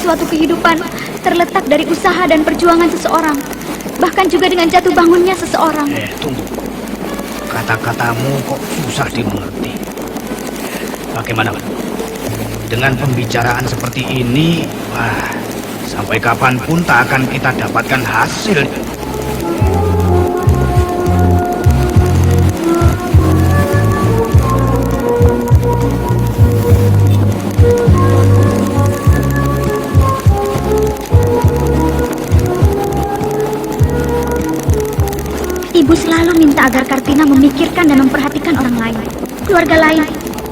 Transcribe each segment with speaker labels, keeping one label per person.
Speaker 1: suatu kehidupan terletak dari usaha dan perjuangan seseorang, bahkan juga dengan jatuh bangunnya seseorang.
Speaker 2: Tunggu. Kata-katamu kok susah dimengerti. Bagaimana? Dengan pembicaraan seperti ini, sampai kapanpun tak akan kita dapatkan hasil.
Speaker 1: Ibu selalu minta agar Kartina memikirkan dan memperhatikan orang lain, keluarga lain.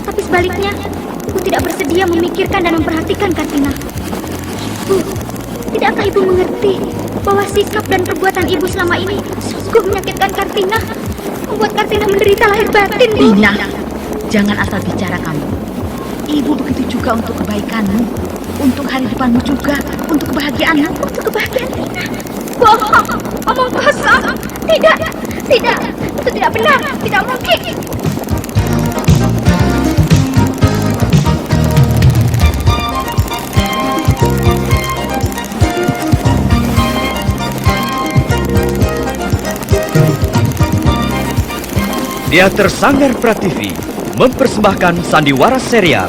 Speaker 1: Tapi sebaliknya, Ibu tidak bersedia memikirkan dan memperhatikan Kartina. Bu, tidakkah Ibu mengerti bahwa sikap dan perbuatan Ibu selama ini sungguh menyakitkan Kartina, membuat Kartina menderita lahir batin, Bu?
Speaker 3: Rina, jangan asal bicara kamu. Ibu begitu juga untuk kebaikanmu, untuk hari depanmu juga, untuk kebahagiaanmu,
Speaker 1: untuk kebahagiaan Rina. Bohong, omong kosong. Tidak, itu tidak benar, tidak mungkin.
Speaker 4: Teater Sanggar Prativi mempersembahkan sandiwara serial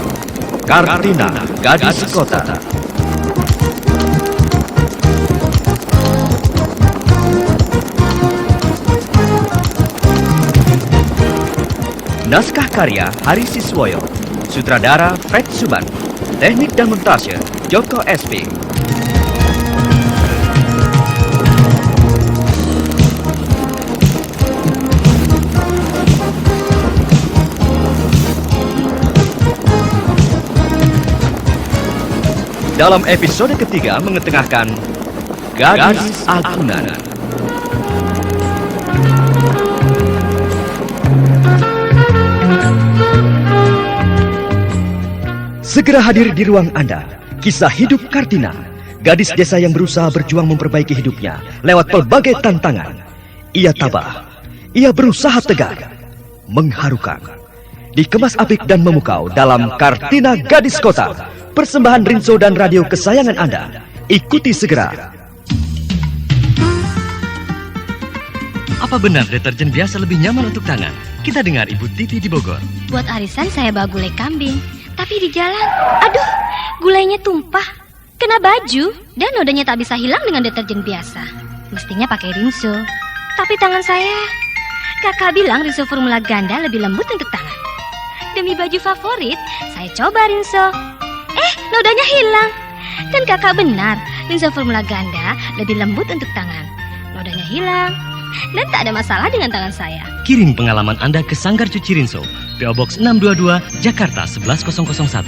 Speaker 4: Kartina, Gadis Kota. Naskah karya Hari Siswoyo, sutradara Fred Suman, teknik dan montase Joko SP. Dalam episode ketiga mengetengahkan Gadis Agunan. Segera hadir di ruang Anda, kisah hidup Kartina, gadis desa yang berusaha berjuang memperbaiki hidupnya lewat pelbagai tantangan. Ia tabah, ia berusaha tegar, mengharukan, dikemas apik dan memukau dalam Kartina Gadis Kota, persembahan Rinso dan radio kesayangan Anda. Ikuti segera. Apa benar deterjen biasa lebih nyaman untuk tangan? Kita dengar Ibu Titi di Bogor.
Speaker 5: Buat arisan saya bawa gulai kambing. Tapi di jalan, aduh, gulainya tumpah, kena baju, dan nodanya tak bisa hilang dengan deterjen biasa. Mestinya pakai Rinso. Tapi tangan saya, kakak bilang Rinso formula ganda lebih lembut untuk tangan. Demi baju favorit, saya coba Rinso. Nodanya hilang. Kan kakak benar, Rinso formula ganda lebih lembut untuk tangan. Nodanya hilang, dan tak ada masalah dengan tangan saya.
Speaker 4: Kirim pengalaman Anda ke Sanggar Cuci Rinso, PO Box 622, Jakarta 11001.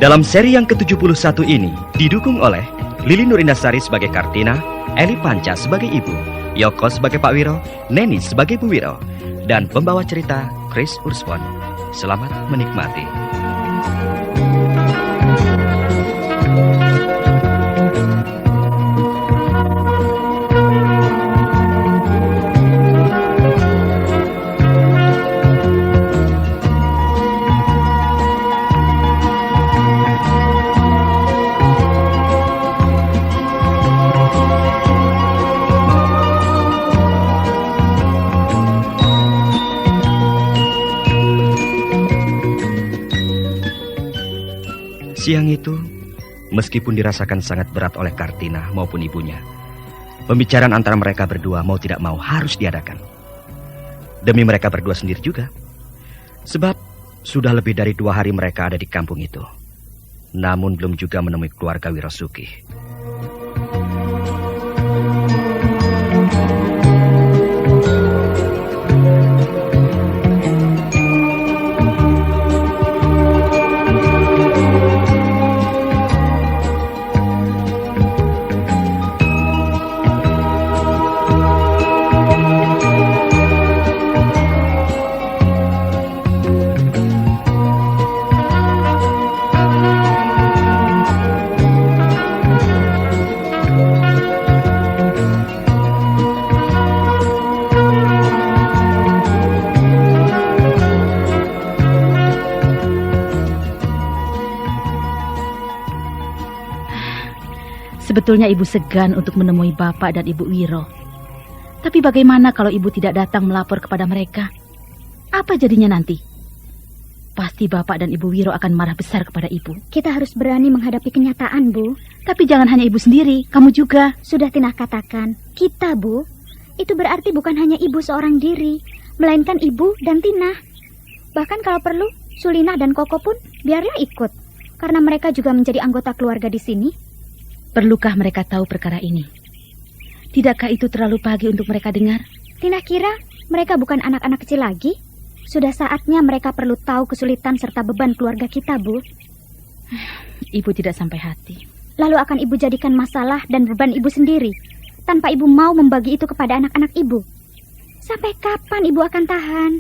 Speaker 4: Dalam seri yang ke-71 ini didukung oleh Lili Nurindasari sebagai Kartina, Eli Panca sebagai Ibu, Yoko sebagai Pak Wiro, Neni sebagai Bu Wiro, dan pembawa cerita Chris Urspon. Selamat menikmati. Siang itu, meskipun dirasakan sangat berat oleh Kartina maupun ibunya, pembicaraan antara mereka berdua mau tidak mau harus diadakan. Demi mereka berdua sendiri juga. Sebab sudah lebih dari 2 hari mereka ada di kampung itu. Namun belum juga menemui keluarga Wirasuki.
Speaker 3: Sebetulnya ibu segan untuk menemui Bapak dan Ibu Wiro. Tapi bagaimana kalau ibu tidak datang melapor kepada mereka? Apa jadinya nanti? Pasti Bapak dan Ibu Wiro akan marah besar kepada ibu.
Speaker 1: Kita harus berani menghadapi kenyataan, Bu.
Speaker 3: Tapi jangan hanya ibu sendiri, kamu juga.
Speaker 1: Sudah Tina katakan, kita, Bu. Itu berarti bukan hanya ibu seorang diri, melainkan ibu dan Tina. Bahkan kalau perlu, Sulina dan Koko pun biarlah ikut. Karena mereka juga menjadi anggota keluarga di sini.
Speaker 3: Perlukah mereka tahu perkara ini? Tidakkah itu terlalu pagi untuk mereka dengar?
Speaker 1: Tina kira mereka bukan anak-anak kecil lagi. Sudah saatnya mereka perlu tahu kesulitan serta beban keluarga kita, Bu.
Speaker 3: Ibu tidak sampai hati.
Speaker 1: Lalu akan ibu jadikan masalah dan beban ibu sendiri, tanpa ibu mau membagi itu kepada anak-anak ibu. Sampai kapan ibu akan tahan?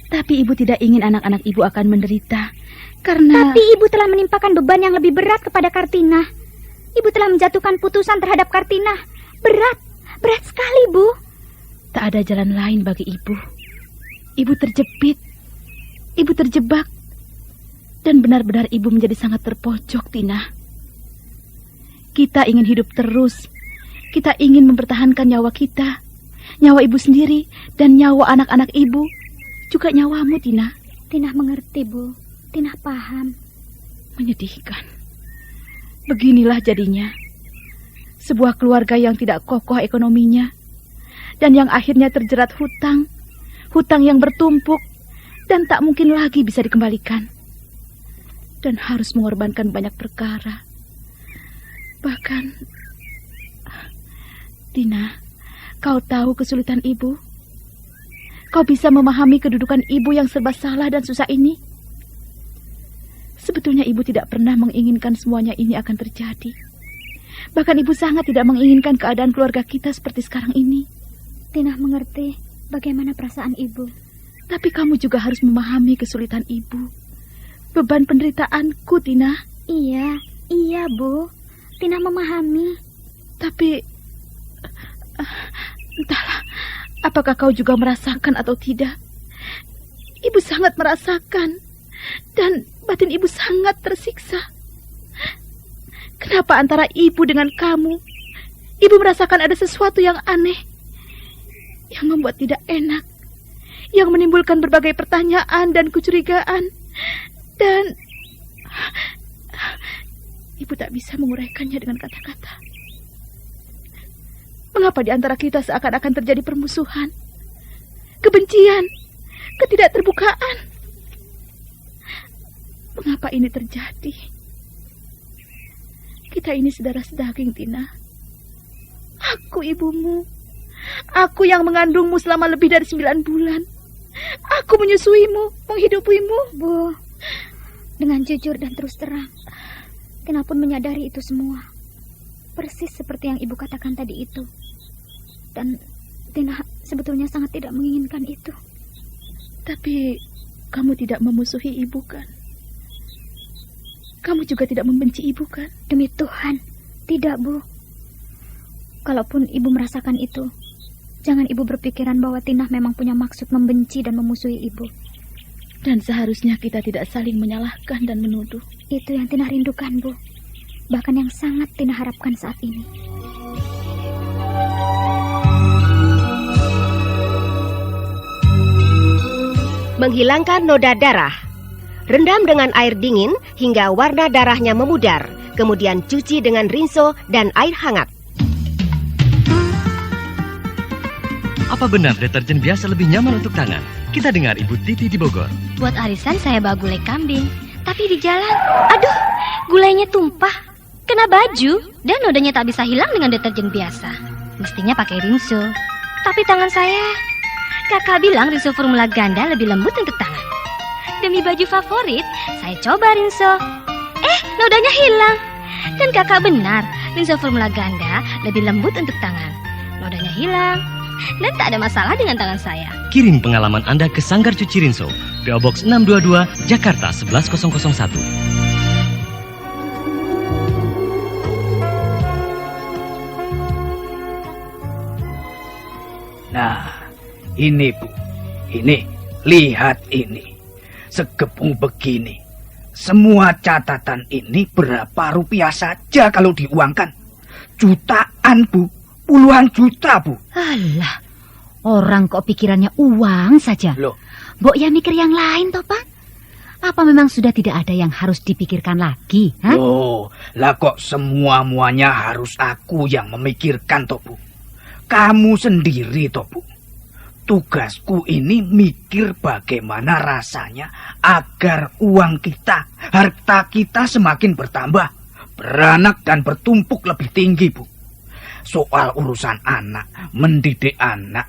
Speaker 3: Tapi ibu tidak ingin anak-anak ibu akan menderita, karena...
Speaker 1: Tapi ibu telah menimpakan beban yang lebih berat kepada Kartina. Ibu telah menjatuhkan putusan terhadap Kartina. Berat sekali, Bu.
Speaker 3: Tak ada jalan lain bagi ibu. Ibu terjepit, ibu terjebak, dan benar-benar ibu menjadi sangat terpojok, Tina. Kita ingin hidup terus. Kita ingin mempertahankan nyawa kita, nyawa ibu sendiri, dan nyawa anak-anak ibu, juga nyawamu, Tina.
Speaker 1: Tina mengerti, Bu. Tina paham.
Speaker 3: Menyedihkan. Beginilah jadinya. Sebuah keluarga yang tidak kokoh ekonominya, dan yang akhirnya terjerat hutang. Hutang yang bertumpuk, dan tak mungkin lagi bisa dikembalikan. Dan harus mengorbankan banyak perkara. Bahkan, Tina, kau tahu kesulitan ibu? Kau bisa memahami kedudukan ibu yang serba salah dan susah ini? Sebetulnya ibu tidak pernah menginginkan semuanya ini akan terjadi. Bahkan ibu sangat tidak menginginkan keadaan keluarga kita seperti sekarang ini.
Speaker 1: Tina mengerti bagaimana perasaan ibu.
Speaker 3: Tapi kamu juga harus memahami kesulitan ibu. Beban penderitaanku, Tina.
Speaker 1: Iya, Bu. Tina memahami.
Speaker 3: Tapi, entahlah, apakah kau juga merasakan atau tidak? Ibu sangat merasakan. Dan batin ibu sangat tersiksa. Kenapa antara ibu dengan kamu, ibu merasakan ada sesuatu yang aneh, yang membuat tidak enak, yang menimbulkan berbagai pertanyaan dan kecurigaan. Dan ibu tak bisa menguraikannya dengan kata-kata. Mengapa di antara kita seakan-akan terjadi permusuhan, kebencian, ketidakterbukaan? Mengapa ini terjadi? Kita ini saudara sedaging, Tina. Aku ibumu. Aku yang mengandungmu selama lebih dari 9 bulan. Aku menyusuimu, menghidupimu.
Speaker 1: Bu, dengan jujur dan terus terang, Tina pun menyadari itu semua. Persis seperti yang ibu katakan tadi itu. Dan Tina sebetulnya sangat tidak menginginkan itu.
Speaker 3: Tapi kamu tidak memusuhi ibu, kan? Kamu juga tidak membenci ibu, kan?
Speaker 1: Demi Tuhan, tidak, Bu. Kalaupun ibu merasakan itu, jangan ibu berpikiran bahwa Tina memang punya maksud membenci dan memusuhi ibu.
Speaker 3: Dan seharusnya kita tidak saling menyalahkan dan menuduh.
Speaker 1: Itu yang Tina rindukan, Bu. Bahkan yang sangat Tina harapkan saat ini.
Speaker 6: Menghilangkan noda darah. Rendam dengan air dingin hingga warna darahnya memudar. Kemudian cuci dengan rinso dan air hangat.
Speaker 4: Apa benar deterjen biasa lebih nyaman untuk tangan? Kita dengar Ibu Titi di Bogor.
Speaker 5: Buat arisan saya bawa gulai kambing. Tapi di jalan, aduh, gulainya tumpah. Kena baju, dan nodanya tak bisa hilang dengan deterjen biasa. Mestinya pakai rinso. Tapi tangan saya, kakak bilang rinso formula ganda lebih lembut untuk tangan. Demi baju favorit, saya coba rinso. Nodanya hilang. Dan kakak benar, rinso formula ganda lebih lembut untuk tangan. Nodanya hilang. Dan tak ada masalah dengan tangan saya.
Speaker 4: Kirim pengalaman Anda ke Sanggar Cuci Rinso, PO Box 622, Jakarta 11001.
Speaker 2: Nah, ini Bu, ini, lihat ini. Segepung begini. Semua catatan ini berapa rupiah saja kalau diuangkan. Jutaan, Bu. Puluhan juta, Bu.
Speaker 7: Alah, orang kok pikirannya uang saja.
Speaker 2: Loh,
Speaker 7: Mbok ya mikir yang lain toh, Pak? Apa memang sudah tidak ada yang harus dipikirkan lagi? Hah?
Speaker 2: loh, lah kok semua-muanya harus aku yang memikirkan, toh, Bu? Kamu sendiri, toh, Bu. Tugasku ini mikir bagaimana rasanya agar uang kita, harta kita semakin bertambah, beranak dan bertumpuk lebih tinggi, Bu. Soal urusan anak, mendidik anak,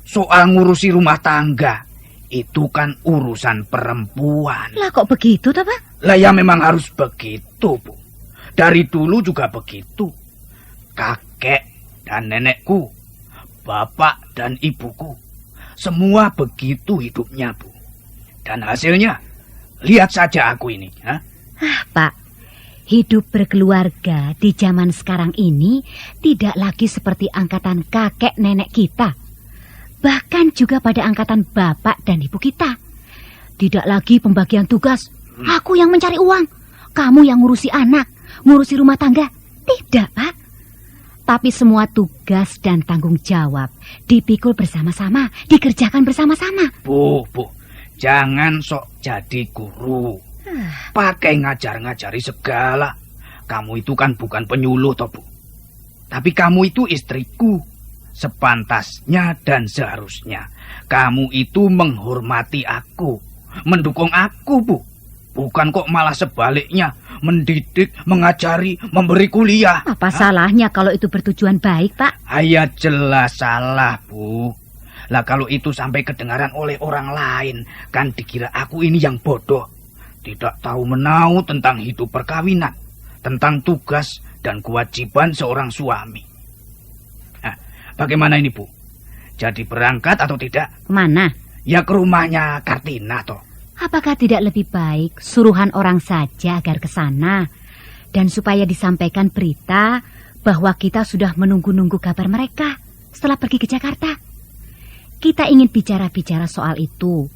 Speaker 2: soal ngurusi rumah tangga, itu kan urusan perempuan.
Speaker 7: Lah kok begitu toh, Pak?
Speaker 2: Lah ya memang harus begitu, Bu. Dari dulu juga begitu. Kakek dan nenekku, bapak dan ibuku, semua begitu hidupnya, Bu. Dan hasilnya, lihat saja aku ini. Ha?
Speaker 7: Pak, hidup berkeluarga di zaman sekarang ini tidak lagi seperti angkatan kakek nenek kita. Bahkan juga pada angkatan bapak dan ibu kita. Tidak lagi pembagian tugas. Aku yang mencari uang, kamu yang ngurusi anak, ngurusi rumah tangga. Tidak, Pak. Tapi semua tugas dan tanggung jawab dipikul bersama-sama, dikerjakan bersama-sama.
Speaker 2: Bu, jangan sok jadi guru. Pakai ngajar-ngajari segala. Kamu itu kan bukan penyuluh, toh, Bu. Tapi kamu itu istriku. Sepantasnya dan seharusnya kamu itu menghormati aku, mendukung aku, Bu. Bukan kok malah sebaliknya, mendidik, mengajari, memberi kuliah.
Speaker 7: Apa salahnya kalau itu bertujuan baik, Pak?
Speaker 2: Ya jelas salah, Bu. Lah kalau itu sampai kedengaran oleh orang lain, kan dikira aku ini yang bodoh. Tidak tahu menau tentang hidup perkawinan, tentang tugas dan kewajiban seorang suami. Nah, bagaimana ini, Bu? Jadi berangkat atau tidak?
Speaker 7: Kemana?
Speaker 2: Ya ke rumahnya Kartina, toh.
Speaker 7: Apakah tidak lebih baik suruhan orang saja agar ke sana dan supaya disampaikan berita bahwa kita sudah menunggu-nunggu kabar mereka setelah pergi ke Jakarta? Kita ingin bicara-bicara soal itu,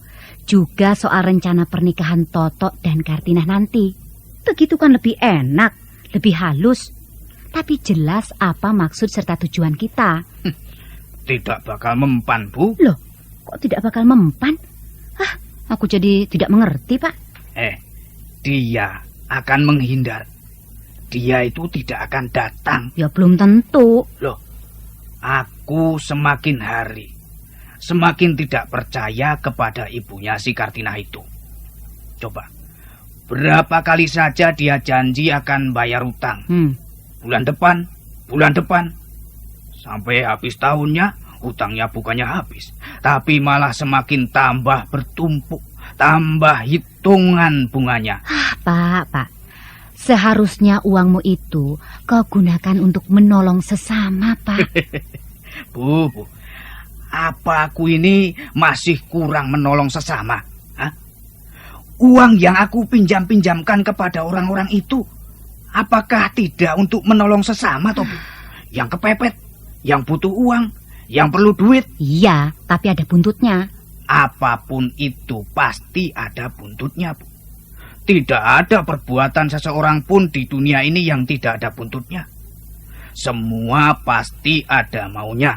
Speaker 7: juga soal rencana pernikahan Toto dan Kartina nanti. Begitu kan lebih enak, lebih halus, tapi jelas apa maksud serta tujuan kita.
Speaker 2: Tidak bakal mempan, Bu.
Speaker 7: Loh, kok tidak bakal mempan? Aku jadi tidak mengerti, Pak.
Speaker 2: Dia akan menghindar. Dia itu tidak akan datang.
Speaker 7: Ya belum tentu.
Speaker 2: Loh, aku semakin hari semakin tidak percaya kepada ibunya si Kartina itu. Coba, berapa kali saja dia janji akan bayar utang. Bulan depan. Sampai habis tahunnya, utangnya bukannya habis, tapi malah semakin tambah bertumpuk, tambah hitungan bunganya.
Speaker 7: Pak. Seharusnya uangmu itu kau gunakan untuk menolong sesama, Pak.
Speaker 2: Bu, apa aku ini masih kurang menolong sesama? Hah? Uang yang aku pinjamkan kepada orang-orang itu, apakah tidak untuk menolong sesama, toh, Bu? Yang kepepet, yang butuh uang, yang perlu duit.
Speaker 7: Iya, tapi ada buntutnya.
Speaker 2: Apapun itu pasti ada buntutnya, Bu. Tidak ada perbuatan seseorang pun di dunia ini yang tidak ada buntutnya. Semua pasti ada maunya.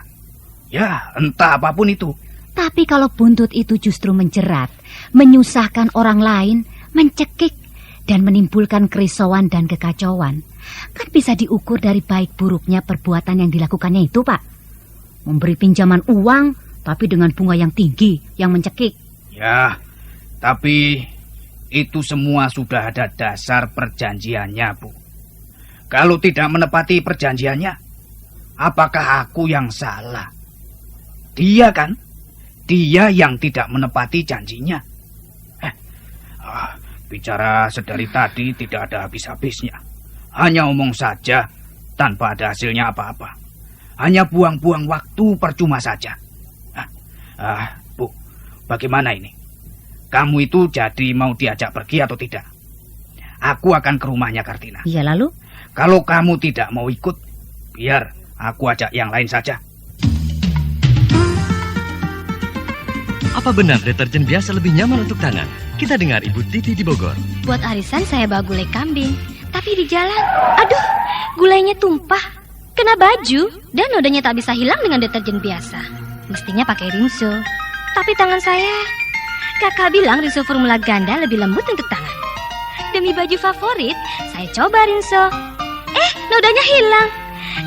Speaker 2: Ya, entah apapun itu.
Speaker 7: Tapi kalau buntut itu justru menjerat, menyusahkan orang lain, mencekik, dan menimbulkan kerisauan dan kekacauan, kan bisa diukur dari baik buruknya perbuatan yang dilakukannya itu, Pak. Memberi pinjaman uang, tapi dengan bunga yang tinggi, yang mencekik.
Speaker 2: Ya, tapi itu semua sudah ada dasar perjanjiannya, Bu. Kalau tidak menepati perjanjiannya, apakah aku yang salah? Dia kan? Dia yang tidak menepati janjinya. Bicara sedari tadi tidak ada habis-habisnya. Hanya omong saja tanpa ada hasilnya apa-apa. Hanya buang-buang waktu percuma saja. Bu, bagaimana ini? Kamu itu jadi mau diajak pergi atau tidak? Aku akan ke rumahnya Kartina.
Speaker 7: Iya, lalu?
Speaker 2: Kalau kamu tidak mau ikut, biar aku ajak yang lain saja.
Speaker 4: Apa benar deterjen biasa lebih nyaman untuk tangan? Kita dengar Ibu Titi di Bogor.
Speaker 5: Buat arisan saya bawa gulai kambing, tapi di jalan, aduh, gulainya tumpah. kena baju dan nodanya tak bisa hilang dengan deterjen biasa. Mestinya pakai rinso. Tapi tangan saya, kakak bilang rinso formula ganda lebih lembut untuk tangan. Demi baju favorit, saya coba rinso. Nodanya hilang.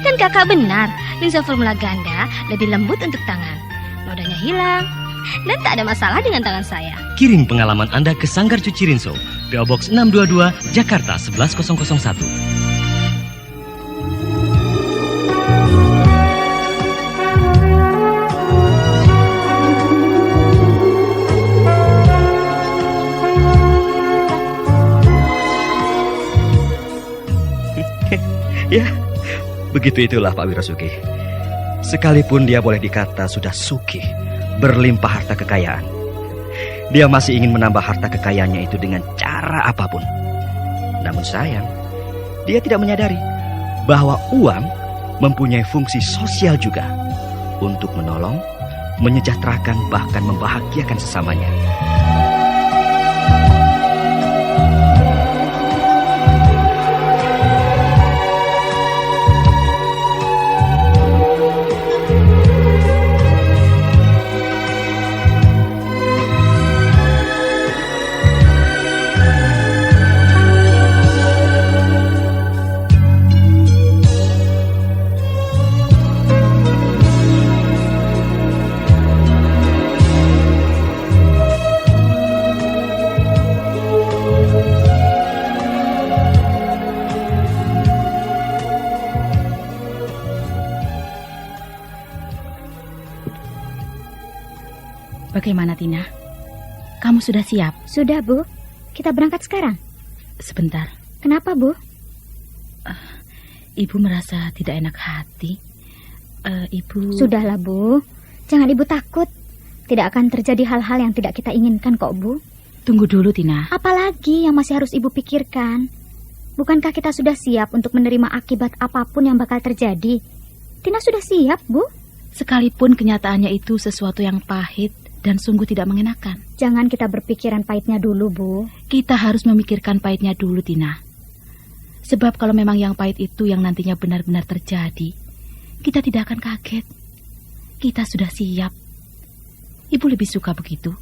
Speaker 5: Dan kakak benar, rinso formula ganda lebih lembut untuk tangan. Nodanya hilang dan tak ada masalah dengan tangan saya.
Speaker 8: Kirim pengalaman Anda ke Sanggar Cuci Rinso, PO Box 622, Jakarta 11001.
Speaker 4: Ya, begitu itulah Pak Wirasuki. Sekalipun dia boleh dikata sudah sugih, berlimpah harta kekayaan, dia masih ingin menambah harta kekayaannya itu dengan cara apapun. Namun sayang, dia tidak menyadari bahwa uang mempunyai fungsi sosial juga untuk menolong, menyejahterakan, bahkan membahagiakan sesamanya.
Speaker 3: Bagaimana, Tina? Kamu sudah siap?
Speaker 1: Sudah, Bu. Kita berangkat sekarang.
Speaker 3: Sebentar.
Speaker 1: Kenapa, Bu?
Speaker 3: Ibu merasa tidak enak hati. Ibu...
Speaker 1: Sudahlah, Bu. Jangan Ibu takut. Tidak akan terjadi hal-hal yang tidak kita inginkan kok, Bu.
Speaker 3: Tunggu dulu, Tina.
Speaker 1: Apalagi yang masih harus Ibu pikirkan? Bukankah kita sudah siap untuk menerima akibat apapun yang bakal terjadi? Tina sudah siap, Bu.
Speaker 3: Sekalipun kenyataannya itu sesuatu yang pahit dan sungguh tidak mengenakan.
Speaker 1: Jangan kita berpikiran pahitnya dulu, Bu.
Speaker 3: Kita harus memikirkan pahitnya dulu, Tina. Sebab kalau memang yang pahit itu yang nantinya benar-benar terjadi, kita tidak akan kaget. Kita sudah siap. Ibu lebih suka begitu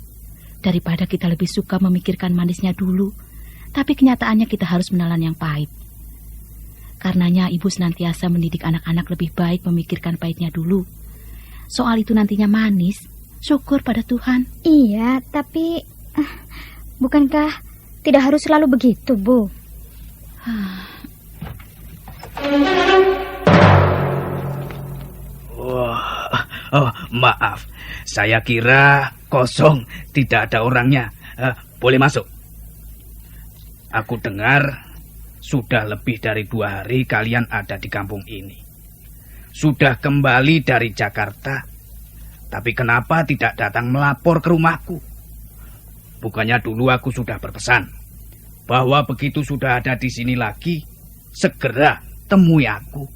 Speaker 3: daripada kita lebih suka memikirkan manisnya dulu, tapi kenyataannya kita harus menelan yang pahit. Karenanya ibu senantiasa mendidik anak-anak lebih baik memikirkan pahitnya dulu. Soal itu nantinya manis, syukur pada Tuhan.
Speaker 1: Iya, tapi bukankah tidak harus selalu begitu, Bu?
Speaker 2: Maaf, saya kira kosong, tidak ada orangnya. Boleh masuk? Aku dengar sudah lebih dari 2 hari kalian ada di kampung ini. Sudah kembali dari Jakarta, tapi kenapa tidak datang melapor ke rumahku? Bukannya dulu aku sudah berpesan bahwa begitu sudah ada di sini lagi, segera temui aku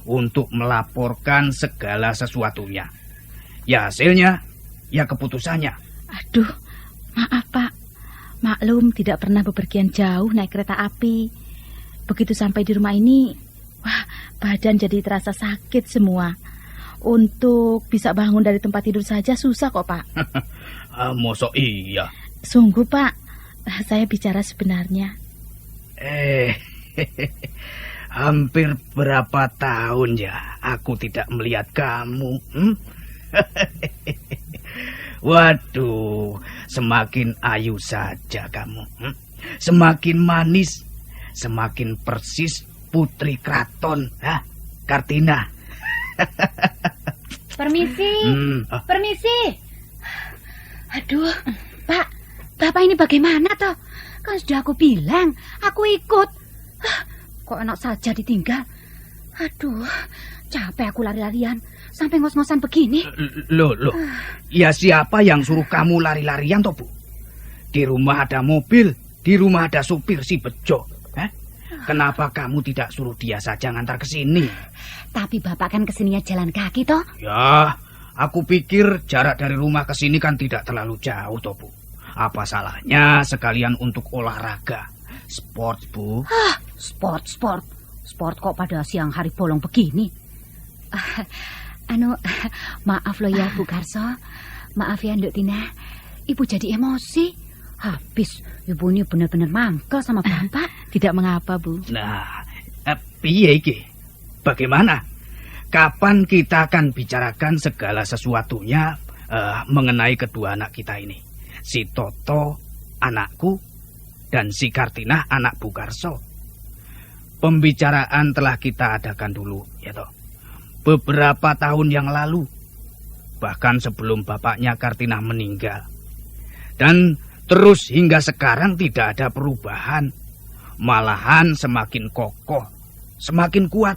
Speaker 2: untuk melaporkan segala sesuatunya. Ya hasilnya, ya keputusannya.
Speaker 3: Aduh, maaf Pak. Maklum tidak pernah bepergian jauh naik kereta api. Begitu sampai di rumah ini, wah, badan jadi terasa sakit semua. Untuk bisa bangun dari tempat tidur saja susah kok, Pak.
Speaker 2: Mosok iya?
Speaker 3: Sungguh, Pak. Saya bicara sebenarnya.
Speaker 2: Hampir berapa tahun ya aku tidak melihat kamu. Waduh, semakin ayu saja kamu. Semakin manis, semakin persis putri keraton, Kartina.
Speaker 3: Permisi, permisi. Aduh, Pak, Bapak ini bagaimana toh? Kan sudah aku bilang, aku ikut. Kok enak saja ditinggal? Aduh, capek aku lari-larian sampai ngos-ngosan begini.
Speaker 2: Loh. Ya siapa yang suruh kamu lari-larian toh, Bu? Di rumah ada mobil, di rumah ada supir si Bejo. Kenapa kamu tidak suruh dia saja ngantar ke sini?
Speaker 7: Tapi Bapak kan kesininya jalan kaki toh?
Speaker 2: Ya, aku pikir jarak dari rumah ke sini kan tidak terlalu jauh toh, Bu. Apa salahnya sekalian untuk olahraga? Sport, Bu.
Speaker 7: Sport. Sport kok pada siang hari bolong begini? Maaf loh ya Bu Karso. Maaf ya Nduk Tina. Ibu jadi emosi. Habis ibu ini benar-benar mangkel sama bapak.
Speaker 3: Tidak mengapa, Bu.
Speaker 2: Nah, piye iki? Bagaimana? Kapan kita akan bicarakan segala sesuatunya mengenai kedua anak kita ini? Si Toto, anakku, dan si Kartina, anak Bu Karso. Pembicaraan telah kita adakan dulu, ya toh. Beberapa tahun yang lalu, bahkan sebelum bapaknya Kartina meninggal. Dan terus hingga sekarang tidak ada perubahan. Malahan semakin kokoh, semakin kuat.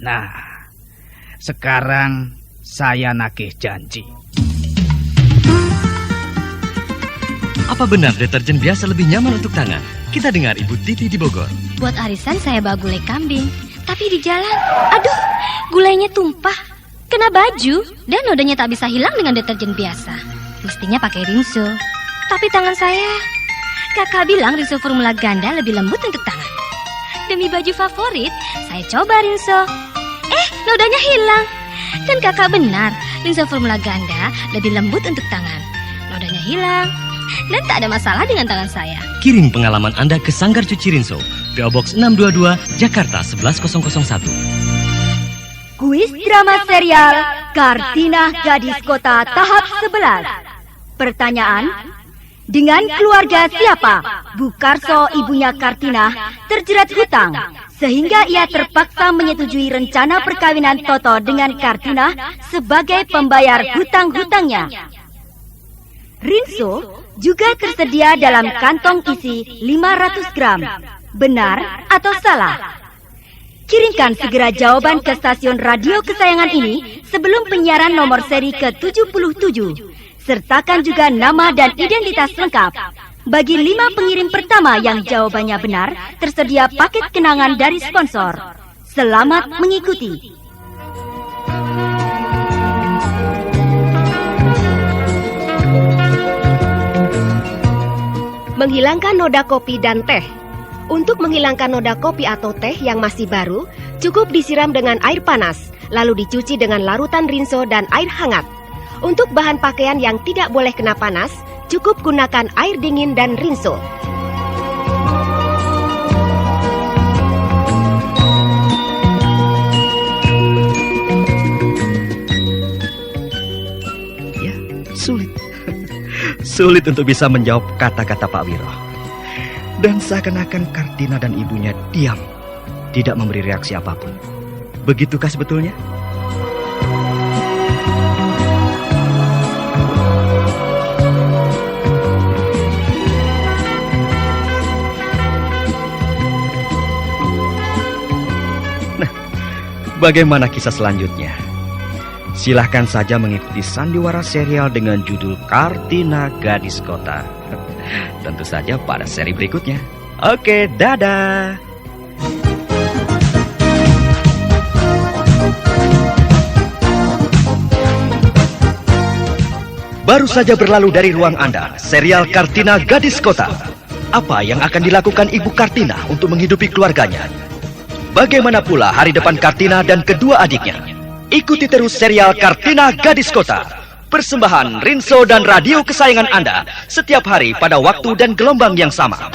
Speaker 2: Nah, sekarang saya nagih janji.
Speaker 8: Apa benar deterjen biasa lebih nyaman untuk tangan? Kita dengar Ibu Titi di Bogor.
Speaker 5: Buat arisan saya bawa gulai kambing, tapi di jalan, aduh, gulainya tumpah, kena baju, dan nodanya tak bisa hilang dengan deterjen biasa. Mestinya pakai rinso, tapi tangan saya, kakak bilang rinso formula ganda lebih lembut untuk tangan. Demi baju favorit, saya coba rinso. Nodanya hilang. Dan kakak benar, rinso formula ganda lebih lembut untuk tangan. Nodanya hilang. Dan tak ada masalah dengan tangan saya.
Speaker 8: Kirim pengalaman Anda ke Sanggar Cuci Rinso, PO Box 622, Jakarta 11001.
Speaker 9: Kuis drama serial Kartina Gadis Kota tahap 11. Pertanyaan: dengan keluarga siapa Bu Karso, ibunya Kartina, terjerat hutang sehingga ia terpaksa menyetujui rencana perkawinan Toto dengan Kartina sebagai pembayar hutang-hutangnya? Rinso juga tersedia dalam kantong isi 500 gram. Benar atau salah? Kirimkan segera jawaban ke stasiun radio kesayangan ini sebelum penyiaran nomor seri ke-77. Sertakan juga nama dan identitas lengkap. Bagi 5 pengirim pertama yang jawabannya benar, tersedia paket kenangan dari sponsor. Selamat mengikuti.
Speaker 6: Menghilangkan noda kopi dan teh. Untuk menghilangkan noda kopi atau teh yang masih baru, cukup disiram dengan air panas, lalu dicuci dengan larutan rinso dan air hangat. Untuk bahan pakaian yang tidak boleh kena panas, cukup gunakan air dingin dan rinso.
Speaker 4: Ya, sulit. Sulit untuk bisa menjawab kata-kata Pak Wiro. Dan seakan-akan Kartina dan ibunya diam, tidak memberi reaksi apapun. Begitukah sebetulnya? Nah, bagaimana kisah selanjutnya? Silahkan saja mengikuti sandiwara serial dengan judul Kartina Gadis Kota. Tentu saja pada seri berikutnya. Oke, dadah. Baru saja berlalu dari ruang Anda, serial Kartina Gadis Kota. Apa yang akan dilakukan Ibu Kartina untuk menghidupi keluarganya? Bagaimana pula hari depan Kartina dan kedua adiknya? Ikuti terus serial Kartina Gadis Kota. Persembahan Rinso dan radio kesayangan Anda setiap hari pada waktu dan gelombang yang sama.